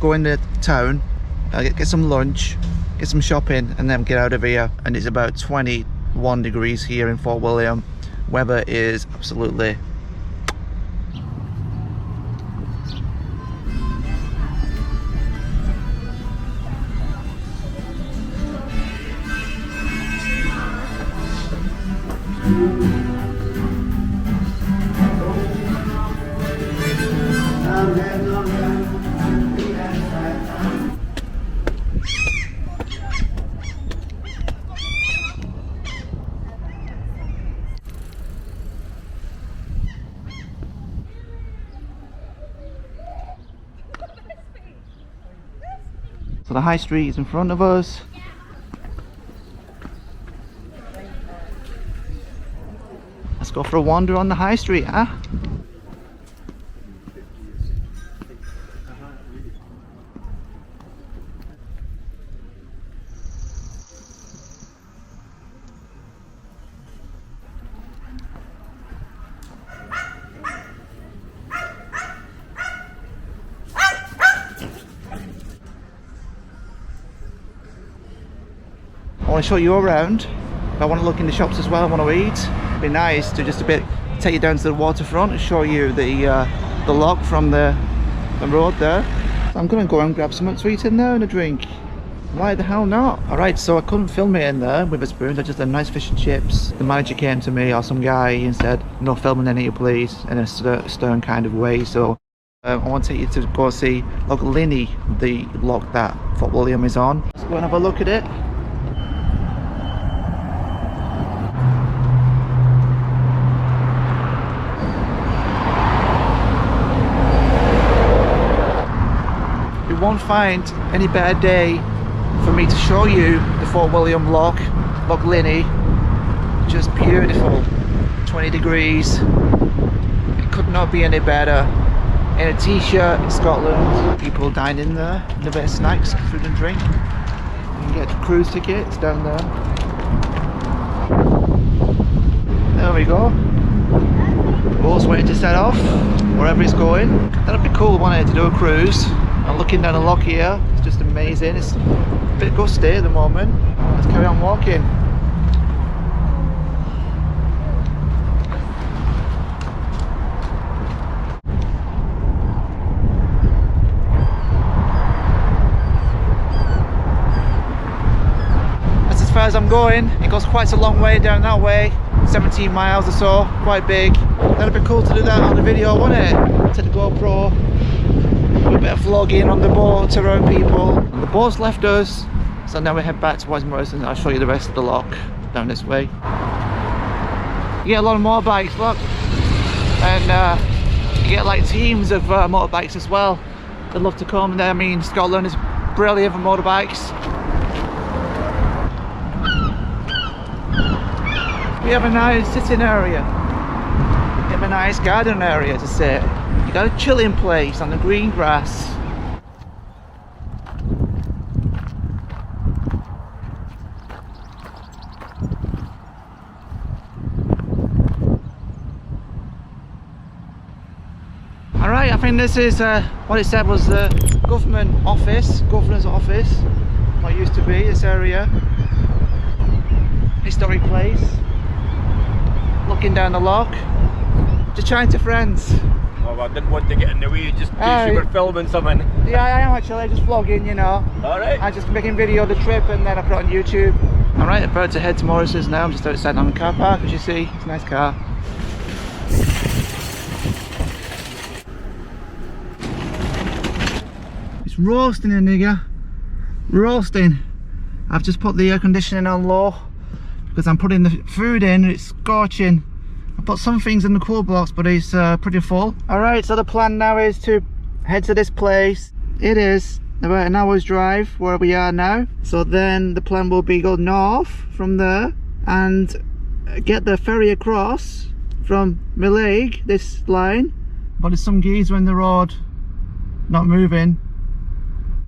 go into town, get some lunch, get some shopping, and then get out of here. And it's about 21 degrees here in Fort William. Weather is absolutely so the high street is in front of us. Let's go for a wander on the high street, huh? I want to show you around. I want to look in the shops as well. I want to eat. It'd be nice to just a bit take you down to the waterfront and show you the loch from the road there. So I'm going to go and grab something to eat in there and a drink. Why the hell not? Alright, so I couldn't film it in there with a spoon. I just had nice fish and chips. The manager came to me, or some guy, and said, no filming any of you please, in a stern kind of way. So I want to take you to go see Loch Linnhe, the loch that Fort William is on. Let's go and have a look at it. Won't find any better day for me to show you the Fort William Loch Linnhe. Just beautiful. 20 degrees. It could not be any better. In a t-shirt in Scotland. People dining there, and a bit of snacks, food and drink. You can get cruise tickets down there. There we go. Boat's waiting to set off wherever it's going. That'd be cool, wouldn't it, to do a cruise. I'm looking down the loch here, it's just amazing. It's a bit gusty at the moment. Let's carry on walking. That's as far as I'm going. It goes quite a long way down that way, 17 miles or so, quite big. That'd be cool to do that on the video, wouldn't it? Take the GoPro. A bit of vlogging on the boat around people. The boat's left us, so now we head back towards Morrison. I'll show you the rest of the loch down this way. You get a lot of motorbikes, look, and you get like teams of motorbikes as well. They'd love to come there. I mean, Scotland is brilliant for motorbikes. We have a nice sitting area. We have a nice garden area to sit. You got a chilling place on the green grass. Alright, I think this is what it said was the governor's office. What used to be this area. Historic place. Looking down the loch. Just chatting to friends. Oh, I didn't want to get in the way, just in case you were filming something. Yeah, I am actually, just vlogging, you know. Alright. I'm just making video of the trip and then I put it on YouTube. Alright, about to head to Morrison's now. I'm just outside on the car park, as you see. It's a nice car. It's roasting in here. Roasting. I've just put the air conditioning on low because I'm putting the food in and it's scorching. I put some things in the cool box, but it's pretty full. Alright, so the plan now is to head to this place. It is about an hour's drive where we are now. So then the plan will be go north from there and get the ferry across from Millag, this line. But there's some geezer in the road not moving.